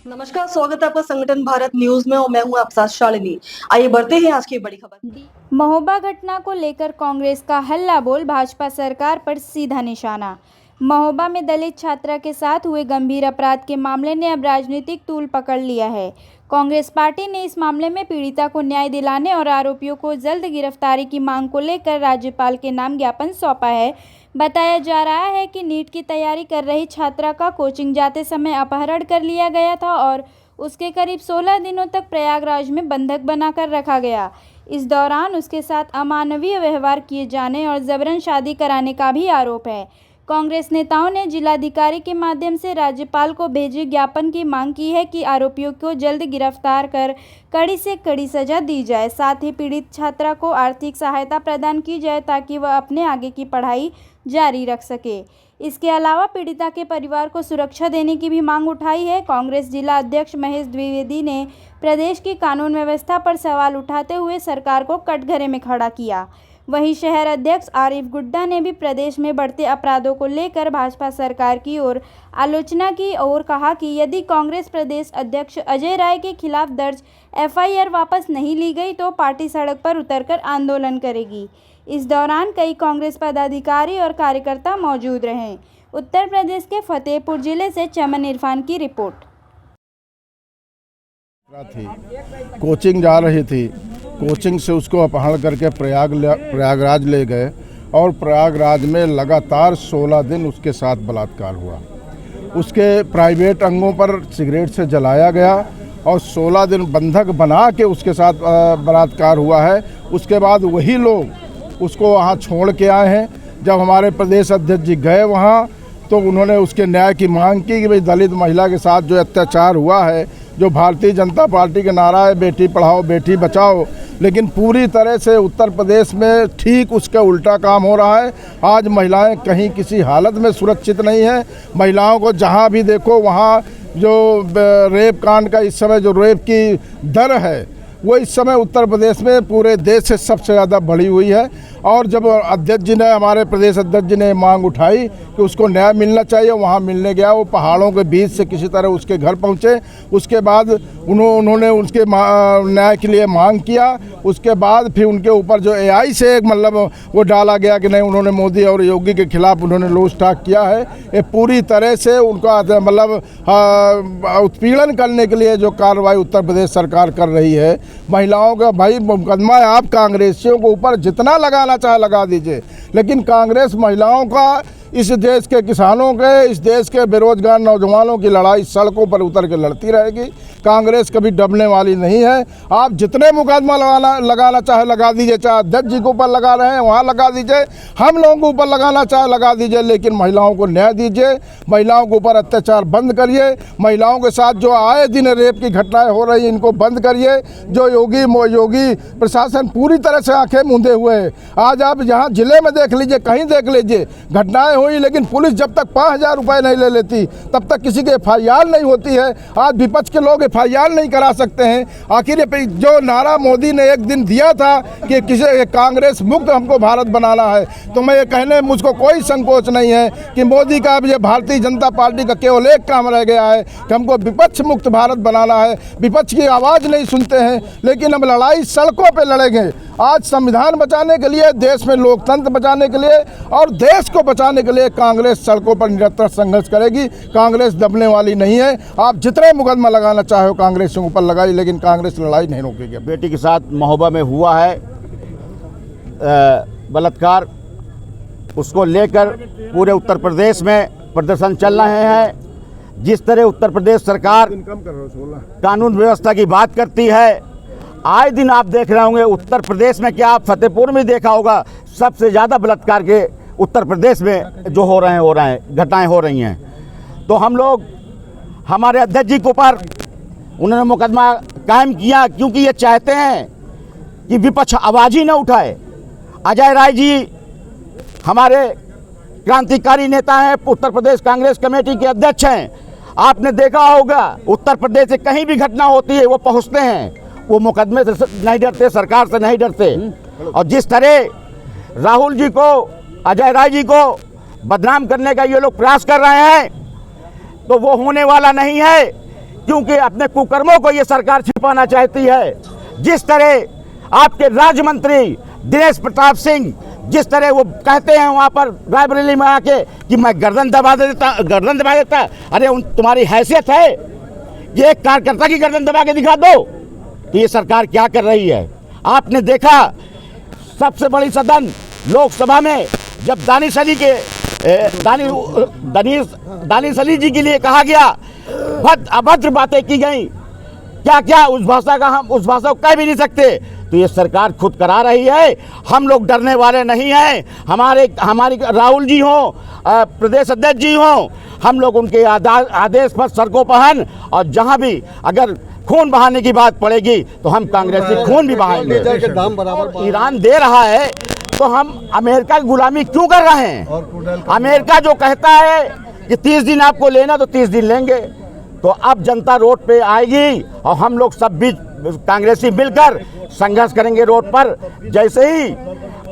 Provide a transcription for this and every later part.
नमस्कार, स्वागत है आपका संगठन भारत न्यूज में और मैं हूं आपके साथ शालिनी। आइए बढ़ते हैं आज की बड़ी खबर। महोबा घटना को लेकर कांग्रेस का हल्ला बोल, भाजपा सरकार पर सीधा निशाना। महोबा में दलित छात्रा के साथ हुए गंभीर अपराध के मामले ने अब राजनीतिक तूल पकड़ लिया है। कांग्रेस पार्टी ने इस मामले में पीड़िता को न्याय दिलाने और आरोपियों को जल्द गिरफ्तारी की मांग को लेकर राज्यपाल के नाम ज्ञापन सौंपा है। बताया जा रहा है कि नीट की तैयारी कर रही छात्रा का कोचिंग जाते समय अपहरण कर लिया गया था और उसके करीब 16 दिनों तक प्रयागराज में बंधक बनाकर रखा गया। इस दौरान उसके साथ अमानवीय व्यवहार किए जाने और जबरन शादी कराने का भी आरोप है। कांग्रेस नेताओं ने जिलाधिकारी के माध्यम से राज्यपाल को भेजे ज्ञापन की मांग की है कि आरोपियों को जल्द गिरफ्तार कर कड़ी से कड़ी सजा दी जाए। साथ ही पीड़ित छात्रा को आर्थिक सहायता प्रदान की जाए ताकि वह अपने आगे की पढ़ाई जारी रख सके। इसके अलावा पीड़िता के परिवार को सुरक्षा देने की भी मांग उठाई है। कांग्रेस जिला अध्यक्ष महेश द्विवेदी ने प्रदेश की कानून व्यवस्था पर सवाल उठाते हुए सरकार को कटघरे में खड़ा किया। वहीं शहर अध्यक्ष आरिफ गुड्डा ने भी प्रदेश में बढ़ते अपराधों को लेकर भाजपा सरकार की ओर आलोचना की और कहा कि यदि कांग्रेस प्रदेश अध्यक्ष अजय राय के खिलाफ दर्ज एफआईआर वापस नहीं ली गई तो पार्टी सड़क पर उतरकर आंदोलन करेगी। इस दौरान कई कांग्रेस पदाधिकारी और कार्यकर्ता मौजूद रहे। उत्तर प्रदेश के फतेहपुर जिले से चमन इरफान की रिपोर्ट। कोचिंग जा रही थी, कोचिंग से उसको अपहरण करके प्रयागराज ले गए और प्रयागराज में लगातार 16 दिन उसके साथ बलात्कार हुआ। उसके प्राइवेट अंगों पर सिगरेट से जलाया गया और 16 दिन बंधक बना के उसके साथ बलात्कार हुआ है। उसके बाद वही लोग उसको वहाँ छोड़ के आए हैं। जब हमारे प्रदेश अध्यक्ष जी गए वहाँ तो उन्होंने उसके न्याय की मांग की कि भाई दलित महिला के साथ जो अत्याचार हुआ है, जो भारतीय जनता पार्टी का नारा है बेटी पढ़ाओ बेटी बचाओ, लेकिन पूरी तरह से उत्तर प्रदेश में ठीक उसका उल्टा काम हो रहा है। आज महिलाएं कहीं किसी हालत में सुरक्षित नहीं है। महिलाओं को जहां भी देखो वहां जो रेप कांड का इस समय जो रेप की दर है वो इस समय उत्तर प्रदेश में पूरे देश से सबसे ज़्यादा बढ़ी हुई है। और जब अध्यक्ष जी ने, हमारे प्रदेश अध्यक्ष जी ने मांग उठाई कि उसको न्याय मिलना चाहिए, वहाँ मिलने गया। वो पहाड़ों के बीच से किसी तरह उसके घर पहुँचे। उसके बाद उन्होंने उसके न्याय के लिए मांग किया। उसके बाद फिर उनके ऊपर जो एआई से मतलब वो डाला गया कि नहीं, उन्होंने मोदी और योगी के खिलाफ उन्होंने लोकस्टाक किया है। ये पूरी तरह से उनका मतलब उत्पीड़न करने के लिए जो कार्रवाई उत्तर प्रदेश सरकार कर रही है। महिलाओं का भाई मुकदमा आप कांग्रेसियों के ऊपर जितना लगाना चाहे लगा दीजिए, लेकिन कांग्रेस महिलाओं का, इस देश के किसानों के, इस देश के बेरोजगार नौजवानों की लड़ाई सड़कों पर उतर के लड़ती रहेगी। कांग्रेस कभी दबने वाली नहीं है। आप जितने मुकदमा लगाना चाहे लगा दीजिए, चाहे अध्यक्ष जी के ऊपर लगा रहे हैं वहाँ लगा दीजिए, हम लोगों के ऊपर लगाना चाहे लगा दीजिए, लेकिन महिलाओं को न्याय दीजिए। महिलाओं के ऊपर अत्याचार बंद करिए। महिलाओं के साथ जो आए दिन रेप की घटनाएं हो रही हैं इनको बंद करिए। जो योगी प्रशासन पूरी तरह से आंखें मूंदे हुए है। आज आप यहाँ जिले में देख लीजिए, कहीं देख लीजिए, घटनाएं हुई लेकिन पुलिस जब तक 5,000 रुपये नहीं ले लेती तब तक किसी की एफआईआर नहीं होती है। आज विपक्ष के लोग एफआईआर नहीं करा सकते हैं। आखिर जो नारा मोदी ने एक दिन दिया था कि किसी कांग्रेस मुक्त हमको भारत बनाना है, तो मैं ये कहने मुझको कोई संकोच नहीं है कि मोदी का अब ये भारतीय जनता पार्टी का केवल एक काम रह गया है कि हमको विपक्ष मुक्त भारत बनाना है। विपक्ष की आवाज़ नहीं सुनते हैं, लेकिन हम लड़ाई सड़कों पर लड़ेंगे। आज संविधान बचाने के लिए, देश में लोकतंत्र बचाने के लिए और देश को बचाने के लिए कांग्रेस सड़कों पर निरंतर संघर्ष करेगी। कांग्रेस दबने वाली नहीं है। आप जितने मुकदमा लगाना चाहो कांग्रेस के ऊपर लगाई, लेकिन कांग्रेस लड़ाई नहीं रोकेगी। बेटी के साथ महोबा में हुआ है बलात्कार, उसको लेकर पूरे उत्तर प्रदेश में प्रदर्शन चल रहे हैं। जिस तरह उत्तर प्रदेश सरकार कानून व्यवस्था की बात करती है, आए दिन आप देख रहे होंगे उत्तर प्रदेश में, क्या आप फतेहपुर में देखा होगा, सबसे ज़्यादा बलात्कार के उत्तर प्रदेश में जो हो रहे हैं घटनाएं हो रही हैं। तो हम लोग हमारे अध्यक्ष जी के ऊपर उन्होंने मुकदमा कायम किया क्योंकि ये चाहते हैं कि विपक्ष आवाज़ ही न उठाए। अजय राय जी हमारे क्रांतिकारी नेता हैं, उत्तर प्रदेश कांग्रेस कमेटी के अध्यक्ष हैं। आपने देखा होगा उत्तर प्रदेश से कहीं भी घटना होती है वो पहुँचते हैं, वो मुकदमे से नहीं डरते, सरकार से नहीं डरते। और जिस तरह राहुल जी को, अजय राय जी को बदनाम करने का ये लोग प्रयास कर रहे हैं, तो वो होने वाला नहीं है। क्योंकि अपने कुकर्मों को ये सरकार छिपाना चाहती है। जिस तरह आपके राज्य मंत्री दिनेश प्रताप सिंह जिस तरह वो कहते हैं वहाँ पर रायबरेली में आके कि मैं गर्दन दबा देता, अरे तुम्हारी हैसियत है ये एक कार्यकर्ता की गर्दन दबा के दिखा दो कि ये सरकार क्या कर रही है। आपने देखा सबसे बड़ी सदन लोकसभा में जब दानिश अली जी के लिए कहा गया, अभद्र बातें की गई, क्या उस भाषा को कह भी नहीं सकते। तो ये सरकार खुद करा रही है। हम लोग डरने वाले नहीं हैं। हमारी राहुल जी हों, प्रदेश अध्यक्ष जी हों, हम लोग उनके आदेश पर सड़कों पर हैं और जहां भी अगर खून बहाने की बात पड़ेगी तो हम कांग्रेसी खून भी बहाएंगे। ईरान दे रहा है तो हम अमेरिका की गुलामी क्यों कर रहे हैं? अमेरिका जो कहता है कि 30 दिन आपको लेना तो 30 दिन लेंगे। तो अब जनता रोड पे आएगी और हम लोग सब भी कांग्रेसी मिलकर संघर्ष करेंगे रोड पर। जैसे ही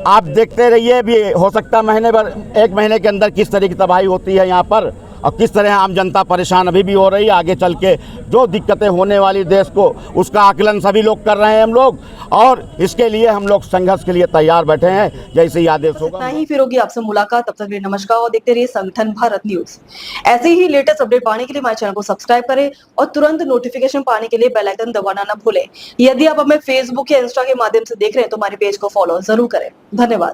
आप देखते रहिए, भी हो सकता महीने भर 1 महीने के अंदर किस तरह की तबाही होती है यहाँ पर और किस तरह आम जनता परेशान अभी भी हो रही है। आगे चल के जो दिक्कतें होने वाली देश को, उसका आकलन सभी लोग कर रहे हैं हम लोग, और इसके लिए हम लोग संघर्ष के लिए तैयार बैठे हैं जैसे ही आदेश होगा। इतना ही, फिर होगी आपसे मुलाकात। तब तक के लिए नमस्कार और देखते रहिए संगठन भारत न्यूज। ऐसे ही लेटेस्ट अपडेट पाने के लिए हमारे चैनल को सब्सक्राइब करें और तुरंत नोटिफिकेशन पाने के लिए बेल आइकन दबाना न भूलें। यदि आप हमें फेसबुक या इंस्टा के माध्यम से देख रहे हैं तो हमारे पेज को फॉलो जरूर करें। धन्यवाद।